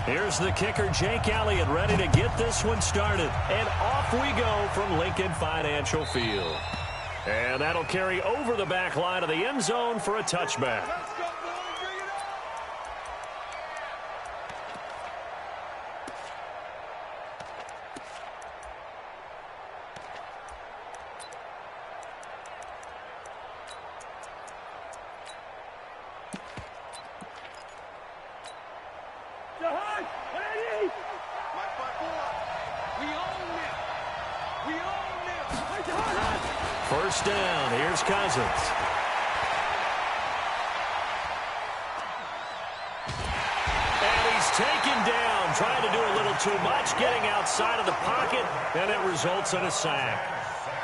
Here's the kicker, Jake Elliott, ready to get this one started. And off we go from Lincoln Financial Field. And that'll carry over the back line of the end zone for a touchback. First down, here's Cousins. And he's taken down, trying to do a little too much, getting outside of the pocket, and it results in a sack.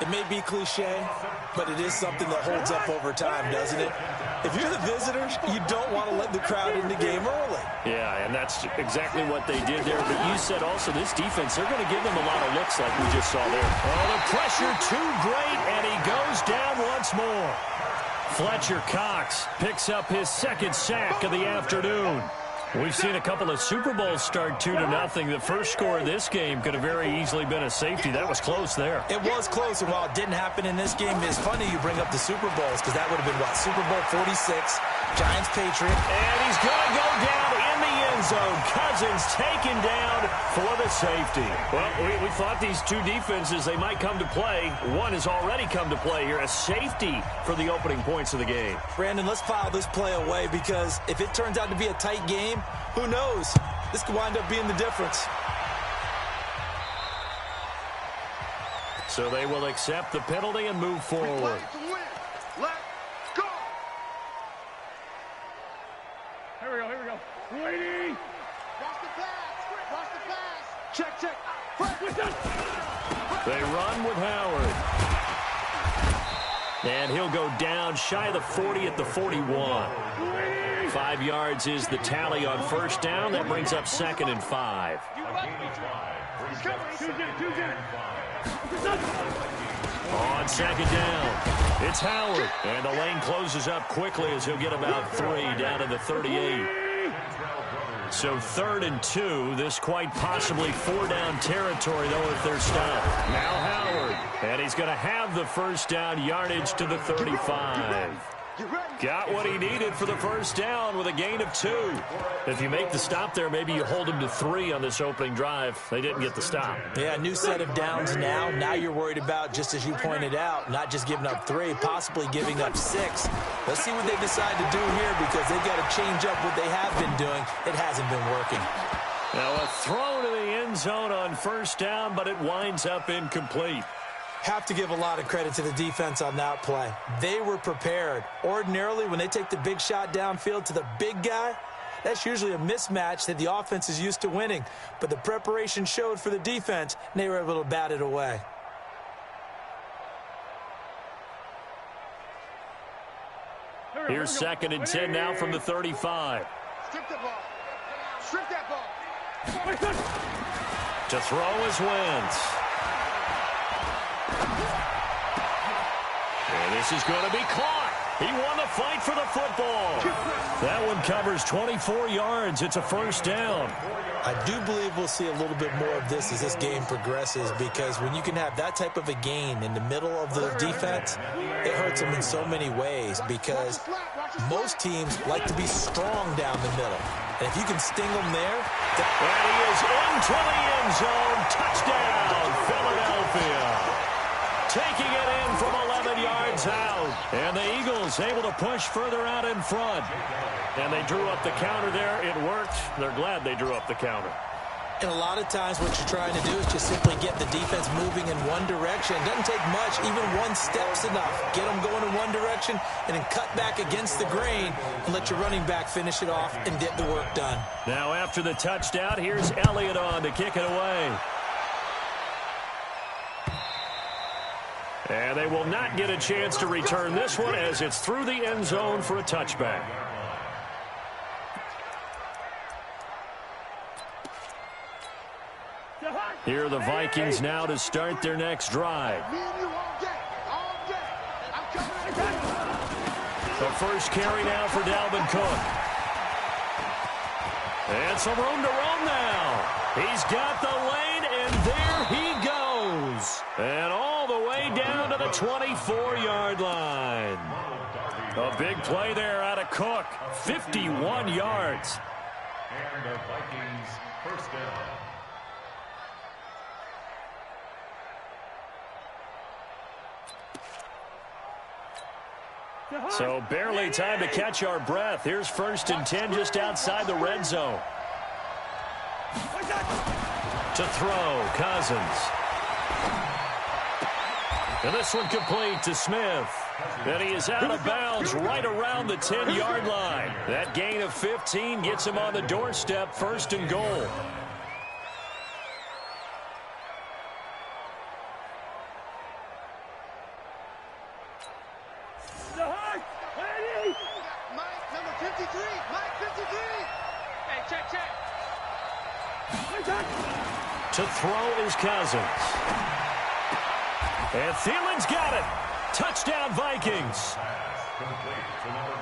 It may be cliche, but it is something that holds up over time, doesn't it? If you're the visitors, you don't want to let the crowd in the game early. Yeah, and that's exactly what they did there. But you said also this defense, they're going to give them a lot of looks like we just saw there. Oh, the pressure too great, and he goes down once more. Fletcher Cox picks up his second sack of the afternoon. We've seen a couple of Super Bowls start 2-0. The first score of this game could have very easily been a safety. That was close there. It was close, and while it didn't happen in this game, it's funny you bring up the Super Bowls because that would have been, what, Super Bowl 46, Giants-Patriots. And he's going to go down in the end zone. Cousins taken down for the safety. Well, we thought these two defenses, they might come to play. One has already come to play here, a safety for the opening points of the game. Brandon, let's file this play away because if it turns out to be a tight game, who knows? This could wind up being the difference. So they will accept the penalty and move forward. Let's go. Here we go. Ready. Watch the pass. Check. They run with Howard. And he'll go down shy of the 40 at the 41. 5 yards is the tally on first down. That brings up 2nd and 5. On second down, it's Howard. And the lane closes up quickly as he'll get about 3 down to the 38. So 3rd and 2. This quite possibly 4-down territory, though, if they're stopped. Now Howard. And he's going to have the first down yardage to the 35. Got what he needed for the first down with a gain of 2. If you make the stop there, maybe you hold him to 3 on this opening drive. They didn't get the stop. Yeah, new set of downs now. Now you're worried about, just as you pointed out, not just giving up 3, possibly giving up 6. Let's see what they decide to do here because they've got to change up what they have been doing. It hasn't been working. Now a throw to the end zone on first down, but it winds up incomplete. Have to give a lot of credit to the defense on that play. They were prepared. Ordinarily, when they take the big shot downfield to the big guy, that's usually a mismatch that the offense is used to winning. But the preparation showed for the defense, and they were able to bat it away. Here's 2nd and 10 now from the 35. Strip that ball. To throw is Wentz. And this is going to be caught. He won the fight for the football. That one covers 24 yards. It's a first down. I do believe we'll see a little bit more of this as this game progresses because when you can have that type of a gain in the middle of the defense, it hurts them in so many ways because most teams like to be strong down the middle. And if you can sting them there. And he is into the end zone. Touchdown, Philadelphia. Taking it in from 11 yards out. And the Eagles able to push further out in front. And they drew up the counter there. It worked. They're glad they drew up the counter. And a lot of times what you're trying to do is just simply get the defense moving in one direction. It doesn't take much. Even one step's enough. Get them going in one direction and then cut back against the grain and let your running back finish it off and get the work done. Now after the touchdown, here's Elliott on to kick it away. And they will not get a chance to return this one as it's through the end zone for a touchback. Here are the Vikings now to start their next drive. The first carry now for Dalvin Cook. And some room to roam now. He's got the lane, and there he goes. And all the way down to the 24-yard line. A big play there out of Cook. 51 yards. And the Vikings first down. So barely time to catch our breath. Here's 1st and 10 just outside the red zone. To throw, Cousins. And this one complete to Smith. And he is out of bounds right around the 10-yard line. That gain of 15 gets him on the doorstep, 1st and goal. Mike, number 53. Mike, 53. Hey, check. To throw is Cousins. And Thielen's got it. Touchdown, Vikings.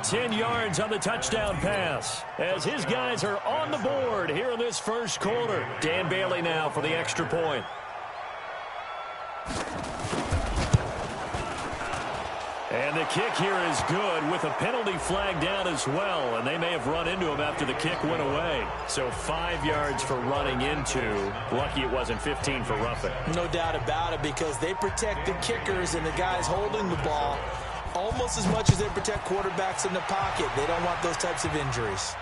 10 yards on the touchdown pass as his guys are on the board here in this first quarter. Dan Bailey now for the extra point. And the kick here is good with a penalty flag down as well, and they may have run into him after the kick went away. So 5 yards for running into. Lucky it wasn't 15 for roughing. No doubt about it, because they protect the kickers and the guys holding the ball almost as much as they protect quarterbacks in the pocket. They don't want those types of injuries.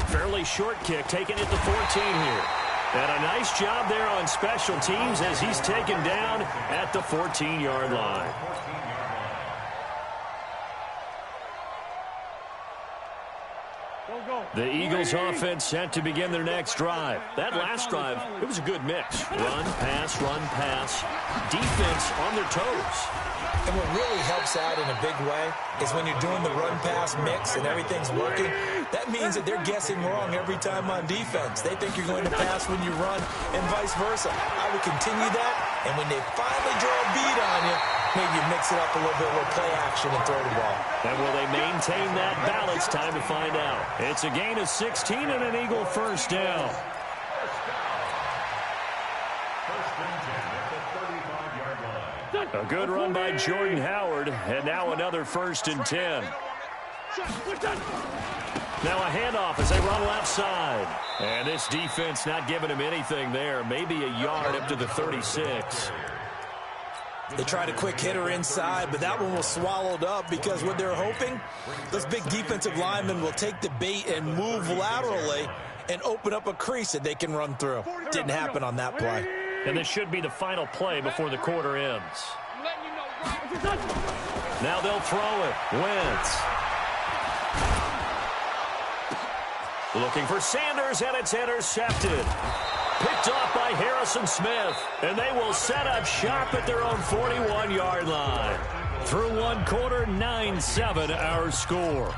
Fairly short kick, taking it to 14 here. And a nice job there on special teams as he's taken down at the 14-yard line. The Eagles offense set to begin their next drive. That last drive, it was a good mix. Run, pass, defense on their toes. And what really helps out in a big way is when you're doing the run-pass mix and everything's working, that means that they're guessing wrong every time on defense. They think you're going to pass when you run and vice versa. I would continue that, and when they finally draw a beat on you, maybe you mix it up a little bit with play action and throw the ball. And will they maintain that balance? Time to find out. It's a gain of 16 and an Eagle first down. A good run by Jordan Howard, and now another 1st and 10. Now a handoff as they run left side. And this defense not giving him anything there. Maybe a yard up to the 36. They tried a quick hitter inside, but that one was swallowed up because what they're hoping, those big defensive linemen will take the bait and move laterally and open up a crease that they can run through. Didn't happen on that play. And this should be the final play before the quarter ends. Now they'll throw it. Wentz. Looking for Sanders, and it's intercepted. Picked off by Harrison Smith, and they will set up shop at their own 41-yard line. Through one quarter, 9-7 our score.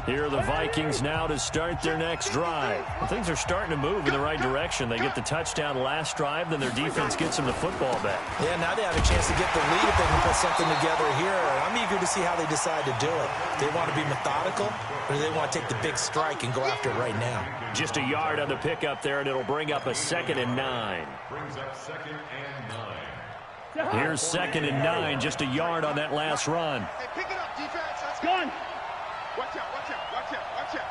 Here are the Vikings now to start their next drive. Well, things are starting to move in the right direction. They get the touchdown last drive, then their defense gets them the football back. Yeah, now they have a chance to get the lead if they can put something together here. I'm eager to see how they decide to do it. Do they want to be methodical, or do they want to take the big strike and go after it right now? Just a yard on the pickup there, and it'll bring up a 2nd and 9. Brings up 2nd and 9. Here's 2nd and 9, just a yard on that last run. Hey, pick it up, defense. That's Gone. Watch out, watch out, watch out, watch out.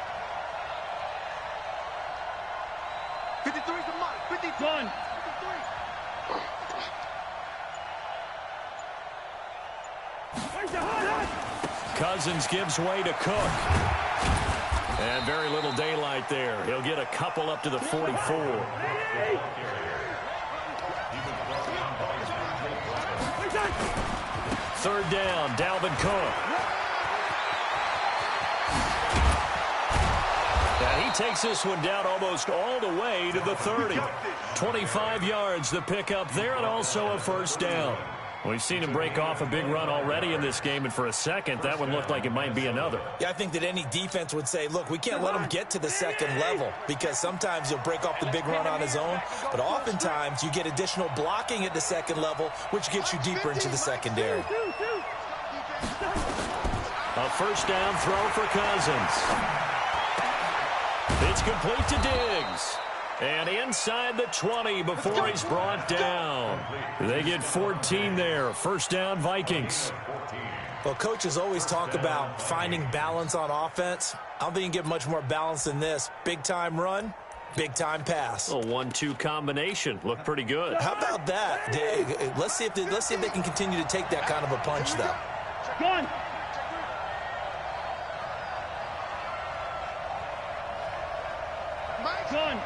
53 is the mark. 53. Gone. 53. Cousins gives way to Cook. And very little daylight there. He'll get a couple up to the 44. Third down, Dalvin Cook. And he takes this one down almost all the way to the 30. 25 yards the pickup there, and also a first down. We've seen him break off a big run already in this game, and for a second, that one looked like it might be another. Yeah, I think that any defense would say, look, we can't let him get to the second level, because sometimes he'll break off the big run on his own, but oftentimes you get additional blocking at the second level, which gets you deeper into the secondary. A first down throw for Cousins. It's complete to Diggs. And inside the 20 before he's brought down. They get 14 there. First down, Vikings. Well, coaches always talk about finding balance on offense. I don't think you can get much more balance than this. Big-time run, big-time pass. A 1-2 combination. Looked pretty good. How about that? Let's see if they can continue to take that kind of a punch, though. Gun. Gun.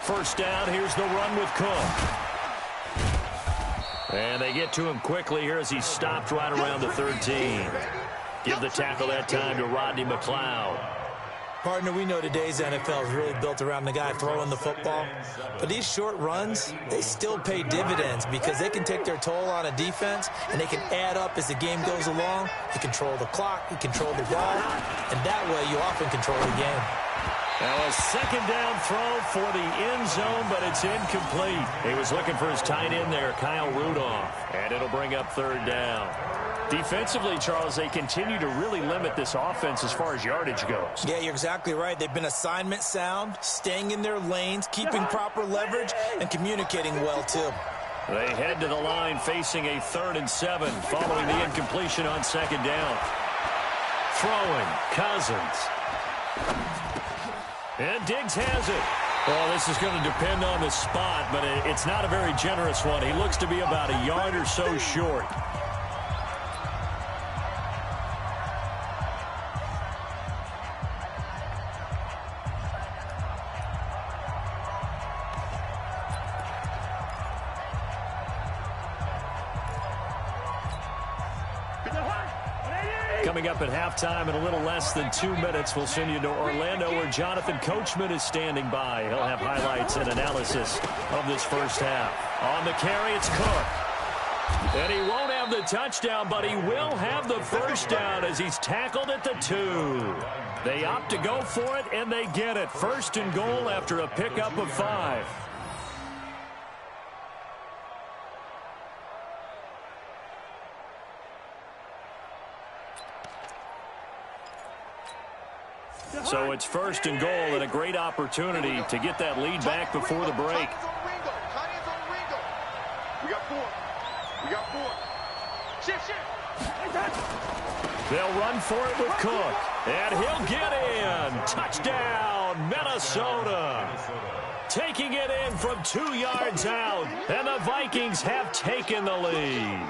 First down, here's the run with Cook. And they get to him quickly here as he stopped right around the 13. Give the tackle that time to Rodney McLeod. Partner, we know today's NFL is really built around the guy throwing the football. But these short runs, they still pay dividends because they can take their toll on a defense, and they can add up as the game goes along. You control the clock, you control the ball, and that way you often control the game. Now a second down throw for the end zone, but it's incomplete. He was looking for his tight end there, Kyle Rudolph, and it'll bring up third down. Defensively, Charles, they continue to really limit this offense as far as yardage goes. Yeah, you're exactly right. They've been assignment sound, staying in their lanes, keeping proper leverage, and communicating well, too. They head to the line facing a 3rd and 7 following the incompletion on second down. Throwing, Cousins. And Diggs has it. Well, this is going to depend on the spot, but it's not a very generous one. He looks to be about a yard or so short. Coming up at halftime in a little less than 2 minutes, we'll send you to Orlando where Jonathan Coachman is standing by. He'll have highlights and analysis of this first half. On the carry, it's Cook. And he won't have the touchdown, but he will have the first down as he's tackled at the 2. They opt to go for it, and they get it. First and goal after a pickup of 5. So it's first and goal and a great opportunity to get that lead back before the break. We got 4. We got 4. Shift. They'll run for it with Cook. And he'll get in. Touchdown, Minnesota. Taking it in from 2 yards out. And the Vikings have taken the lead.